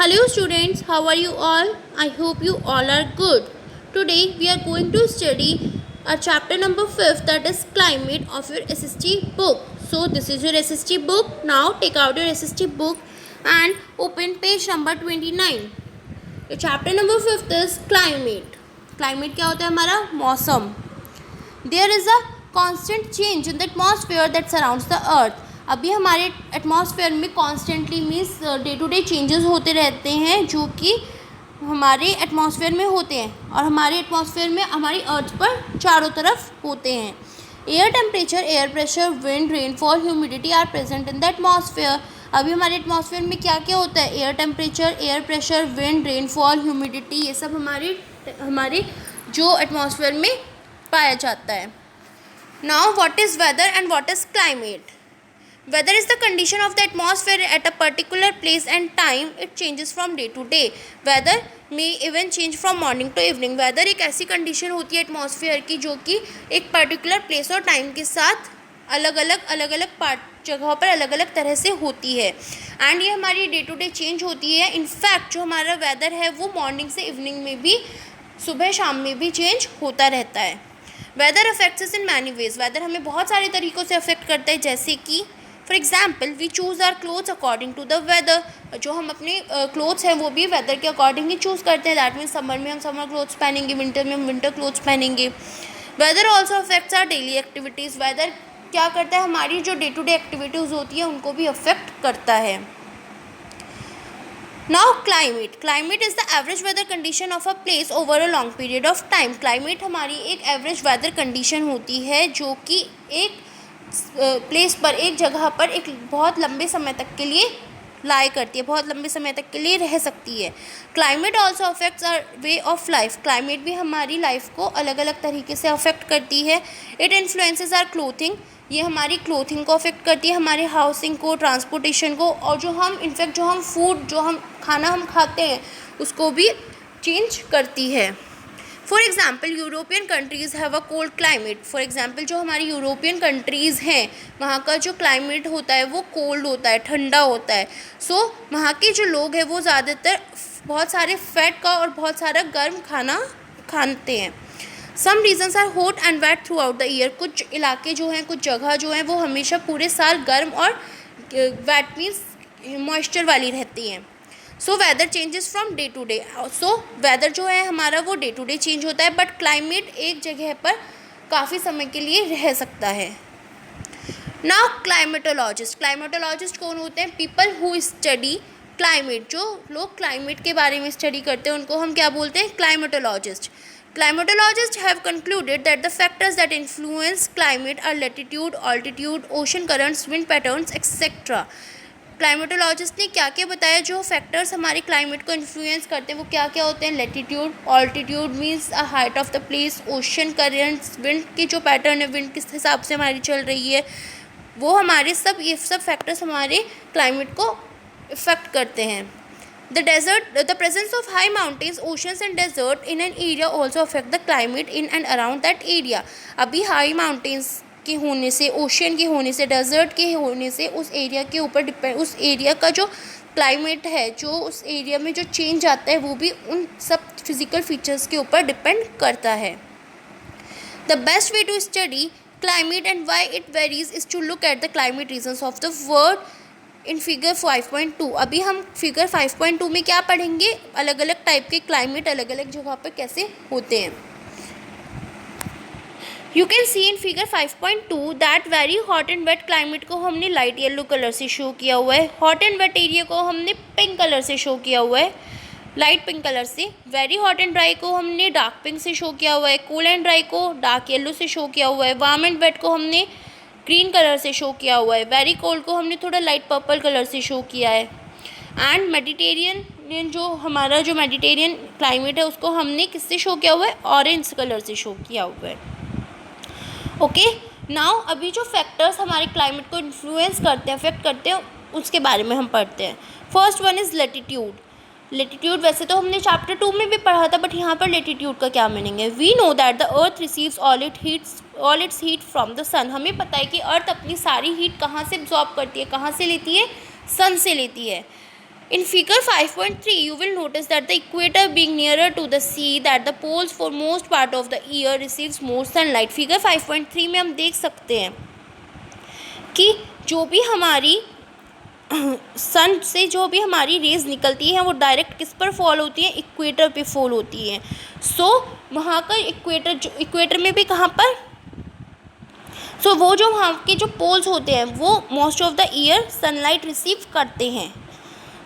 Hello students, how are you all? I hope you all are good. Today we are going to study a chapter number 5, that is climate, of your SST book. So this is your SST book. Now take out your SST book and open page number 29. तो chapter number 5 is climate. Climate क्या होता है हमारा? मौसम. There is a constant change in the atmosphere that surrounds the earth. अभी हमारे atmosphere में constantly means day to day changes होते रहते हैं जो कि हमारे एटमॉस्फेयर में होते हैं और हमारे एटमॉस्फेयर में हमारी अर्थ पर चारों तरफ होते हैं. Air temperature, air pressure, wind, rainfall, humidity are present in the atmosphere. अभी हमारे एटमॉस्फेयर में क्या क्या होता है? Air temperature, air pressure, wind, rainfall, humidity, ये सब हमारे जो एटमॉस्फेयर में पाया जाता है. Now what is weather and what is climate? Weather is the condition of the atmosphere at a particular place and time. It changes from day to day. Weather may even change from morning to evening. Weather एक ऐसी condition होती है atmosphere की जो कि एक particular place और time के साथ अलग अलग जगहों पर अलग अलग तरह से होती है एंड ये हमारी डे टू डे चेंज होती है. इनफैक्ट जो हमारा वेदर है वो मॉर्निंग से इवनिंग में भी, सुबह शाम में भी चेंज होता रहता है. Weather affects us in many ways. Weather हमें बहुत सारे तरीक़ों से अफेक्ट करता है, जैसे कि for example we choose our clothes according to the weather. जो हम अपने क्लोथ्स हैं वो भी वेदर के अकॉर्डिंग ही चूज़ करते हैं. दैट मीन्स समर में हम समर क्लोथ्स पहनेंगे, विंटर में हम विंटर क्लोथ्स पहनेंगे. Weather also affects our daily activities. Weather क्या करता है? हमारी जो डे टू डे एक्टिविटीज़ होती है उनको भी अफेक्ट करता है. Now climate. Climate is the average weather condition of a place over a long period of time. Climate हमारी एक एवरेज वेदर कंडीशन होती है जो कि एक प्लेस पर, एक जगह पर एक बहुत लंबे समय तक के लिए लाई करती है, बहुत लंबे समय तक के लिए रह सकती है. Climate also affects our way of life. Climate भी हमारी लाइफ को अलग अलग तरीके से अफेक्ट करती है. It influences our clothing. ये हमारी क्लोथिंग को अफेक्ट करती है, हमारे हाउसिंग को, ट्रांसपोर्टेशन को, और जो हम फूड, जो हम खाना खाते हैं उसको भी चेंज करती है. For example European countries have a cold climate. For example जो हमारी यूरोपियन कंट्रीज़ हैं वहाँ का जो क्लाइमेट होता है वो कोल्ड होता है, ठंडा होता है. सो वहाँ के जो लोग हैं वो ज़्यादातर बहुत सारे फैट का और बहुत सारा गर्म खाना खाते हैं. Some reasons are hot and wet throughout the year. कुछ इलाके जो हैं, कुछ जगह जो हैं वो हमेशा पूरे साल गर्म और वेट मीन्स मॉइस्चर वाली रहती हैं. So weather changes from day to day. So weather जो है हमारा वो डे टू डे चेंज होता है, बट क्लाइमेट एक जगह पर काफ़ी समय के लिए रह सकता है. Now climatologist. क्लाइमेटोलॉजिस्ट कौन होते हैं? People who study climate. जो लोग क्लाइमेट के बारे में स्टडी करते हैं उनको हम क्या बोलते हैं? Climatologist. Climatologists have concluded that the factors that influence climate are latitude, altitude, ocean currents, wind patterns, etc. Climatologist ने क्या क्या बताया जो फैक्टर्स हमारे क्लाइमेट को इन्फ्लुएंस करते हैं वो क्या क्या होते हैं? Latitude, altitude means a height of the place, ocean currents, wind की जो पैटर्न है, विंड किस हिसाब से हमारी चल रही है, वो ये सब फैक्टर्स हमारे क्लाइमेट को इफ़ेक्ट करते हैं. The presence of high mountains, oceans and desert in an area also affect the climate in and around that area. अभी हाई माउंटेन्स के होने से, ओशन के होने से, डेजर्ट के होने से उस एरिया के ऊपर डिपेंड, उस एरिया का जो क्लाइमेट है, जो उस एरिया में जो चेंज आता है वो भी उन सब फिजिकल फीचर्स के ऊपर डिपेंड करता है. The best way to study climate and why it varies is to look at the climate regions of the world in figure 5.2. अभी हम फिगर 5.2 में क्या पढ़ेंगे? अलग अलग टाइप के क्लाइमेट अलग अलग जगह पर कैसे होते हैं. You can see in figure 5.2 that very hot and wet climate को हमने लाइट येलो कलर से शो किया हुआ है. हॉट एंड वेट एरिया को हमने पिंक कलर से शो किया हुआ है, लाइट पिंक कलर से. वेरी हॉट एंड ड्राई को हमने डार्क पिंक से शो किया हुआ है. कूल एंड ड्राई को डार्क येलो से शो किया हुआ है. वार्म एंड वेट को हमने ग्रीन कलर से शो किया हुआ है. वेरी कोल्ड को हमने थोड़ा लाइट पर्पल कलर से शो किया है. एंड मेडिटेरियन, जो हमारा जो मेडिटेरियन क्लाइमेट है उसको हमने किससे शो किया हुआ है? ऑरेंज कलर से शो किया हुआ है. ओके. नाउ अभी जो फैक्टर्स हमारे क्लाइमेट को इन्फ्लुएंस करते हैं, अफेक्ट करते हैं, उसके बारे में हम पढ़ते हैं. First one is latitude. Latitude वैसे तो हमने चैप्टर 2 में भी पढ़ा था, बट यहाँ पर लेटीट्यूड का क्या मीनिंग है? We know that the earth receives all its heat from the sun. हमें पता है कि अर्थ अपनी सारी हीट कहाँ से एब्जॉर्ब करती है, कहाँ से लेती है? सन से लेती है. In figure 5.3, you will notice that the equator being nearer to the sea, that the poles for most part of the year receives more sunlight. Figure 5.3 में हम देख सकते हैं कि जो भी हमारी सन से जो भी हमारी रेज निकलती है वो डायरेक्ट किस पर फॉल होती है, इक्वेटर पे फॉल होती है. सो वहाँ का इक्वेटर में भी कहाँ पर, वो जो वहाँ के जो पोल्स होते हैं वो most of the year sunlight receive करते हैं.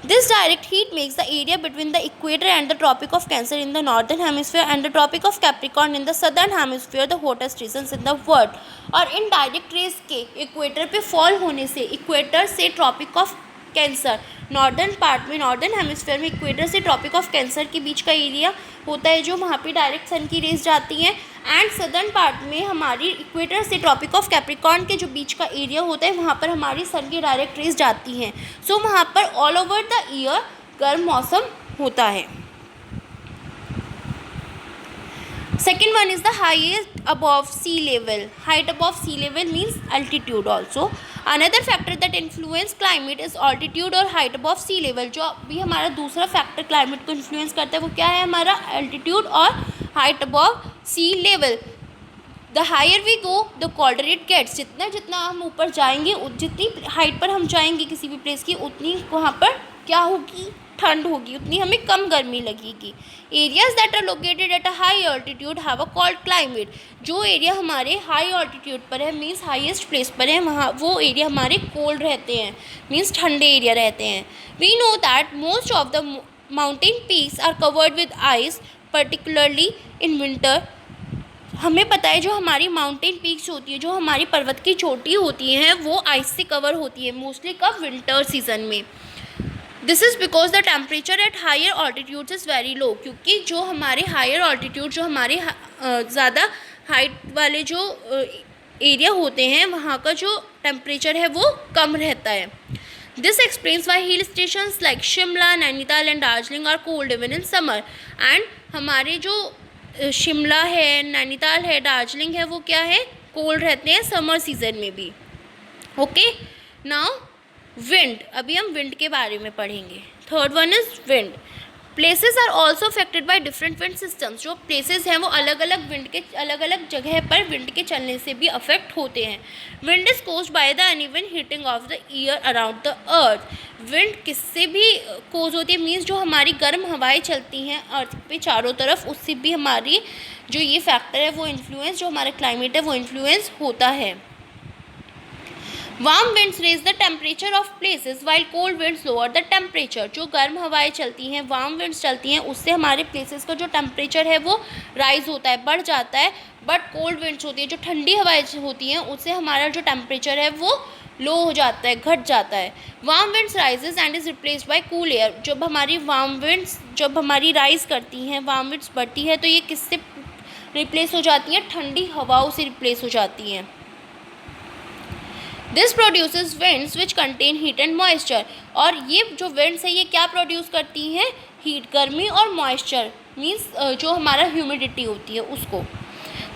This direct heat makes the area between the equator and the Tropic of Cancer in the northern hemisphere and the Tropic of Capricorn in the southern hemisphere the hottest regions in the world. और इन direct rays के equator पे fall होने से equator से Tropic of Cancer northern part में, northern hemisphere में equator से ट्रॉपिक ऑफ कैंसर के बीच का एरिया होता है जो वहाँ पे डायरेक्ट सन की रेज जाती हैं. एंड सदर्न पार्ट में हमारी इक्वेटर से ट्रॉपिक ऑफ कैप्रिकॉर्न के जो बीच का एरिया होता है वहाँ पर हमारी सन की डायरेक्ट रेज जाती हैं. सो वहाँ पर ऑल ओवर द ईयर गर्म मौसम होता है. Second one is the highest above sea level. Height above sea level means altitude also. Another factor that influence climate is altitude और height above sea level. जो अभी हमारा दूसरा फैक्टर क्लाइमेट को इन्फ्लुएंस करता है वो क्या है, हमारा altitude और height above sea level. The higher we go, the colder it gets. जितना हम ऊपर जाएंगे, जितनी हाइट पर हम जाएंगे किसी भी प्लेस की, उतनी वहाँ पर क्या होगी, ठंड होगी, उतनी हमें कम गर्मी लगेगी. Areas that are located at a high altitude have a cold climate. जो एरिया हमारे हाई ऑल्टीट्यूड पर है, मीन्स हाईएस्ट प्लेस पर है, वहाँ वो एरिया हमारे कोल्ड रहते हैं, मीन्स ठंडे एरिया रहते हैं. We know that most of the mountain peaks are covered with ice, particularly in winter. हमें पता है जो हमारी माउंटेन पीक्स होती है, जो हमारी पर्वत की चोटी होती हैं, वो आइस से कवर होती है मोस्टली कब, विंटर सीजन में. This is because the temperature at higher altitudes is very low. क्योंकि जो हमारे हायर ऑल्टीट्यूड, जो हमारे ज़्यादा हाइट वाले जो एरिया होते हैं, वहाँ का जो टेम्परेचर है वो कम रहता है. This explains why hill stations like Shimla, Nainital and Darjeeling are cold even in summer. And हमारे जो शिमला है, नैनीताल है, दार्जिलिंग है, वो क्या है, कोल्ड रहते हैं समर सीजन में भी. Okay, now wind. अभी हम विंड के बारे में पढ़ेंगे. Third one is wind. Places are also affected by different wind systems. जो प्लेसेस हैं वो अलग अलग विंड के, अलग अलग जगह पर विंड के चलने से भी अफेक्ट होते हैं. Wind is caused by the uneven heating of the air around the earth. Wind किससे भी कोज होती है, मीन्स जो हमारी गर्म हवाएं चलती हैं अर्थ पे चारों तरफ, उससे भी हमारी जो ये फैक्टर है वो इन्फ्लुएंस, जो हमारा क्लाइमेट है वो इन्फ्लुएंस होता है. Warm winds raise the temperature of places while cold winds lower the temperature. जो गर्म हवाएं चलती हैं, वार्म विंड्स चलती हैं, उससे हमारे प्लेसेस का जो टेम्परेचर है वो राइज होता है, बढ़ जाता है. बट कोल्ड विंड्स होती है, जो ठंडी हवाएं होती हैं, उससे हमारा जो टेम्परेचर है वो लो हो जाता है, घट जाता है. Warm winds rises and is replaced by cool air. जब हमारी वार्म विंड्स जब हमारी राइज करती हैं, वार्म विंड्स बढ़ती है, तो ये किससे रिप्लेस हो जाती हैं, ठंडी हवाओं से रिप्लेस हो जाती हैं. This produces winds which contain heat and moisture. और ये जो विंड्स है ये क्या प्रोड्यूस करती हैं, हीट, गर्मी और मॉइस्चर, मीन्स जो हमारा ह्यूमिडिटी होती है उसको.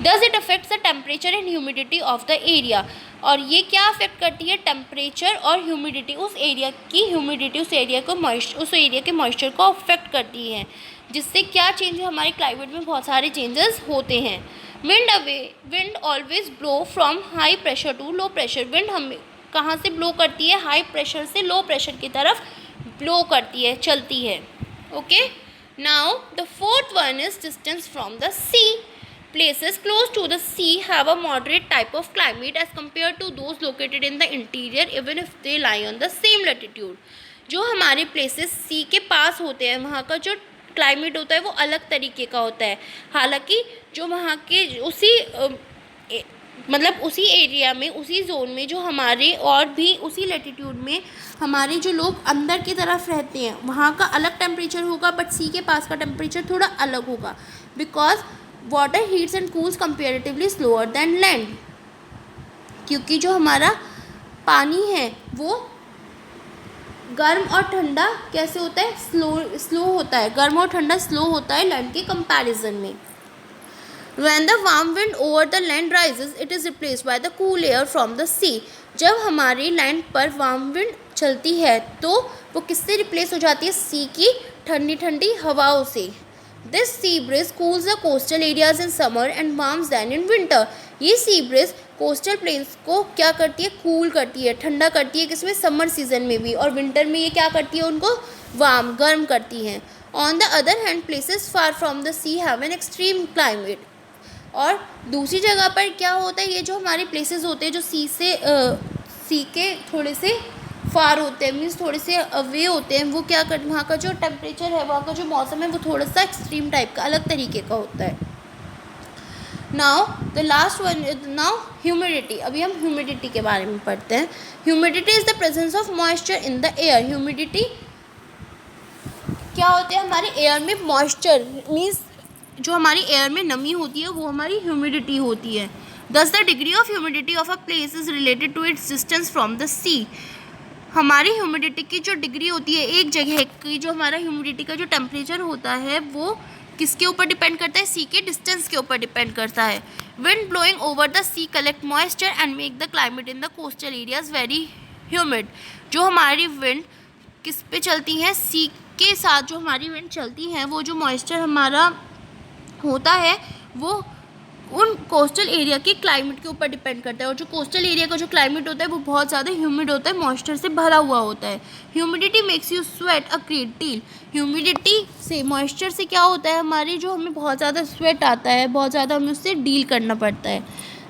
Does it affects the temperature and humidity of the area. और ये क्या अफेक्ट करती है, टेम्परेचर और ह्यूमिडिटी, उस एरिया की ह्यूमिडिटी, उस एरिया के मॉइस्चर को अफेक्ट करती है. जिससे क्या चेंज है, हमारे क्लाइमेट में बहुत सारे चेंजेस होते हैं. Wind always blow from high pressure to low pressure. Wind हमें कहाँ से ब्लो करती है, हाई प्रेशर से लो प्रेशर की तरफ ब्लो करती है, चलती है. Okay, now the fourth one is distance from the sea. Places close to the sea have a moderate type of climate as compared to those located in the interior, even if they lie on the same latitude. जो हमारे places सी के पास होते हैं, वहाँ का जो climate होता है वो अलग तरीके का होता है. हालांकि जो वहाँ के उसी मतलब उसी एरिया में, उसी जोन में, जो हमारे और भी उसी लैटिट्यूड में हमारे जो लोग अंदर की तरफ रहते हैं, वहाँ का अलग टेम्परेचर होगा, बट सी के पास का टेम्परेचर थोड़ा अलग होगा. Because water heats and cools comparatively slower then land. क्योंकि जो हमारा पानी है वो गर्म और ठंडा कैसे होता है, स्लो होता है. गर्म और ठंडा स्लो होता है लैंड के कंपैरिजन में. When the warm wind over the land rises, it is replaced by the cool air from the sea. जब हमारी लैंड पर वार्म विंड चलती है तो वो किससे रिप्लेस हो जाती है, सी की ठंडी ठंडी हवाओं से। This sea breeze cools the coastal areas in summer and warms them in winter. ये सी ब्रिज कोस्टल प्लेन्स को क्या करती है, कूल करती है, ठंडा करती है, किसमें, समर सीजन में भी, और विंटर में ये क्या करती है, उनको वार्म गर्म करती हैं। On the other hand places far from the sea have an extreme climate. और दूसरी जगह पर क्या होता है, ये जो हमारे प्लेसेस होते हैं जो सी के थोड़े से फार होते हैं, मीन्स थोड़े से अवे होते हैं, वो क्या कर, वहाँ का जो टेम्परेचर है, वहाँ का जो मौसम है वो थोड़ा सा एक्सट्रीम टाइप का, अलग तरीके का होता है। Now the last one, now humidity. अभी हम ह्यूमिडिटी के बारे में पढ़ते हैं। Humidity is the presence of moisture in the air. Humidity क्या होते हैं, हमारे एयर में मॉइस्चर, मीन्स जो हमारी एयर में नमी होती है वो हमारी ह्यूमिडिटी होती है। Thus the degree of humidity of a place is related to its distance from the sea. हमारी ह्यूमिडिटी की जो डिग्री होती है एक जगह की, जो हमारा ह्यूमिडिटी का जो टेम्परेचर होता है वो किसके ऊपर डिपेंड करता है, सी के डिस्टेंस के ऊपर डिपेंड करता है। Wind blowing over the sea collect moisture and make the climate in the coastal areas very humid. जो हमारी विंड किस पे चलती हैं, सी के साथ जो हमारी विंड चलती हैं, वो जो मॉइस्चर हमारा होता है वो उन कोस्टल एरिया के क्लाइमेट के ऊपर डिपेंड करता है। और जो कोस्टल एरिया का जो क्लाइमेट होता है वो बहुत ज़्यादा ह्यूमिड होता है, मॉइस्चर से भरा हुआ होता है। Humidity makes you sweat a great deal. Humidity से, मॉइस्चर से क्या होता है, हमारी जो हमें बहुत ज़्यादा स्वेट आता है, बहुत ज़्यादा हमें उससे डील करना पड़ता है।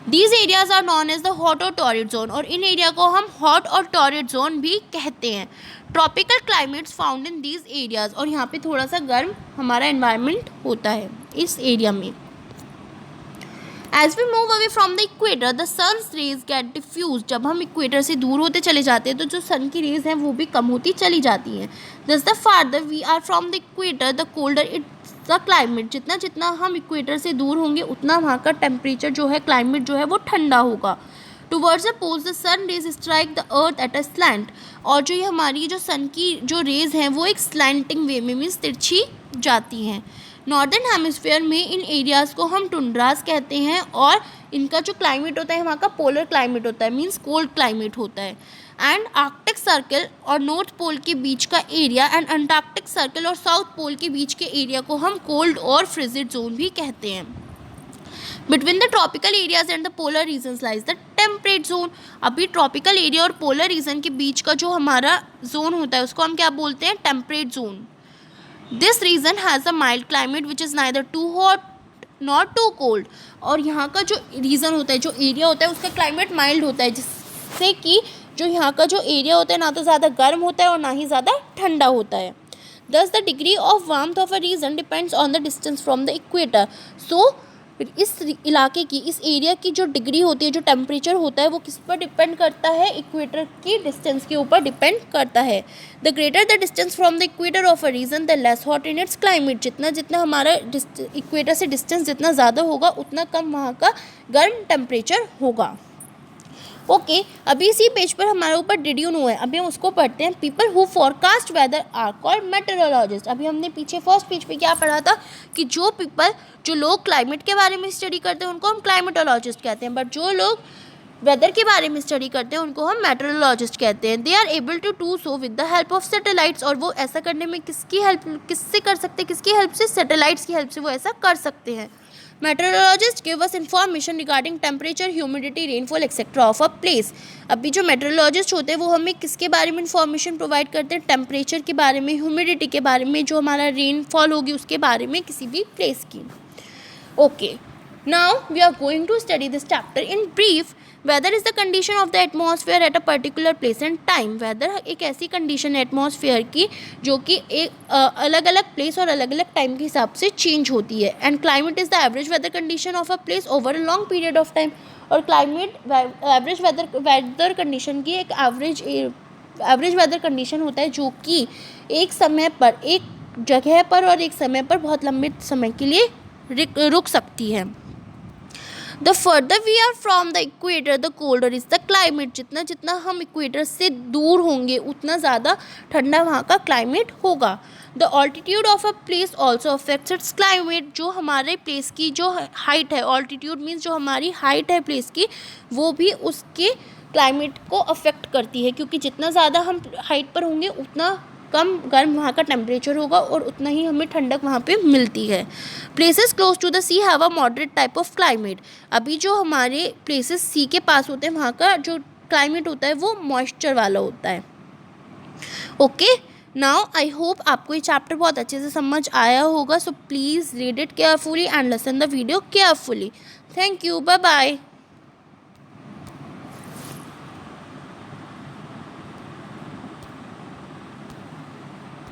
These areas are known as the hot और टॉरिड जोन। और इन एरिया को हम हॉट और टॉरिड जोन भी कहते हैं। Tropical climates found in these areas. और यहाँ पे थोड़ा सा गर्म हमारा एनवायरनमेंट होता है इस एरिया में। As we move away from the equator, the sun's rays get diffused. जब हम इक्वेटर से दूर होते चले जाते हैं तो जो सन की रेज हैं वो भी कम होती चली जाती हैं। Thus the farther we are from the equator, the colder it's the climate. जितना जितना हम इक्वेटर से दूर होंगे उतना वहाँ का टेम्परेचर जो है, क्लाइमेट जो है वो ठंडा होगा। Towards the poles, the sun rays strike the earth at a slant. और जो ये हमारी जो सन की जो रेज हैं वो एक स्लैंटिंग वे में, मीन्स तिरछी जाती हैं। नॉर्दर्न हेमिस्फीयर में इन एरियाज़ को हम टुंड्रास कहते हैं। और इनका जो क्लाइमेट होता है वहाँ का पोलर क्लाइमेट होता है, मीन्स कोल्ड क्लाइमेट होता है। एंड आर्कटिक सर्कल और नॉर्थ पोल के बीच का एरिया एंड अंटार्कटिक सर्कल और साउथ पोल के बीच के एरिया को हम कोल्ड और फ्रिजिड जोन भी कहते हैं। Between the tropical areas and the polar regions lies the temperate zone. अभी ट्रॉपिकल एरिया और पोलर रीजन के बीच का जो हमारा जोन होता है उसको हम क्या बोलते हैं, temperate zone. This region has a mild climate which is neither too hot not too cold. और यहाँ का जो रीजन होता है, जो एरिया होता है, उसका क्लाइमेट माइल्ड होता है, जिससे कि जो यहाँ का जो एरिया होता है ना तो ज़्यादा गर्म होता है और ना ही ज़्यादा ठंडा होता है। Thus the degree of warmth of a region depends on the distance from the equator. So इस इलाके की, इस एरिया की जो डिग्री होती है, जो टेम्परेचर होता है वो किस पर डिपेंड करता है, इक्वेटर की डिस्टेंस के ऊपर डिपेंड करता है। The greater the distance from the equator of a region the less hot in its climate. जितना जितना हमारा इक्वेटर से डिस्टेंस जितना ज़्यादा होगा उतना कम वहाँ का गर्म टेम्परेचर होगा। ओके, अभी इसी पेज पर हमारे ऊपर डिड यू नो है, अभी हम उसको पढ़ते हैं। People who forecast weather are called meteorologist. अभी हमने पीछे फर्स्ट पेज पे क्या पढ़ा था कि जो लोग क्लाइमेट के बारे में स्टडी करते हैं उनको हम क्लाइमेटोलॉजिस्ट कहते हैं, बट जो लोग वेदर के बारे में स्टडी करते हैं उनको हम मेटेरोलॉजिस्ट कहते हैं। They are able to do so with the help of satellites. और वो ऐसा करने में किससे कर सकते हैं, किसकी हेल्प से, सैटेलाइट्स की हेल्प से वो ऐसा कर सकते हैं। Metrologist give us information regarding temperature, humidity, rainfall etcetera of a place. अभी जो मेट्रोलॉजिस्ट होते हैं वो हमें किसके बारे में इंफॉर्मेशन प्रोवाइड करते हैं, टेम्परेचर के बारे में, ह्यूमिडिटी के बारे में, जो हमारा रेनफॉल होगी उसके बारे में, किसी भी प्लेस की। Okay, now we are going to study this chapter in brief. Weather is the condition of the atmosphere at a particular place and time. Weather एक ऐसी कंडीशन है एटमॉस्फेयर की जो कि एक अलग अलग प्लेस और अलग अलग टाइम के हिसाब से चेंज होती है। And climate is the average weather condition of a place over a long period of time. और क्लाइमेट एवरेज वेदर कंडीशन की एक एवरेज वेदर कंडीशन होता है जो कि एक समय पर, एक जगह पर और एक समय पर बहुत लंबे समय के लिए रुक सकती है। The further we are from the equator the colder is the climate. जितना जितना हम इक्वेटर से दूर होंगे उतना ज़्यादा ठंडा वहाँ का क्लाइमेट होगा। The altitude of a place also affects it's climate. जो हमारे प्लेस की जो हाइट है, ऑल्टीट्यूड मीन्स जो हमारी हाइट है प्लेस की, वो भी उसके क्लाइमेट को अफेक्ट करती है, क्योंकि जितना ज़्यादा हम हाइट पर होंगे उतना कम गर्म वहाँ का टेम्परेचर होगा और उतना ही हमें ठंडक वहाँ पे मिलती है। Places close to the sea have a moderate type of climate. अभी जो हमारे प्लेसेस सी के पास होते हैं वहाँ का जो क्लाइमेट होता है वो मॉइस्चर वाला होता है। ओके, नाउ आई होप आपको ये चैप्टर बहुत अच्छे से समझ आया होगा। So please read it carefully and listen the video carefully. Thank you, bye bye.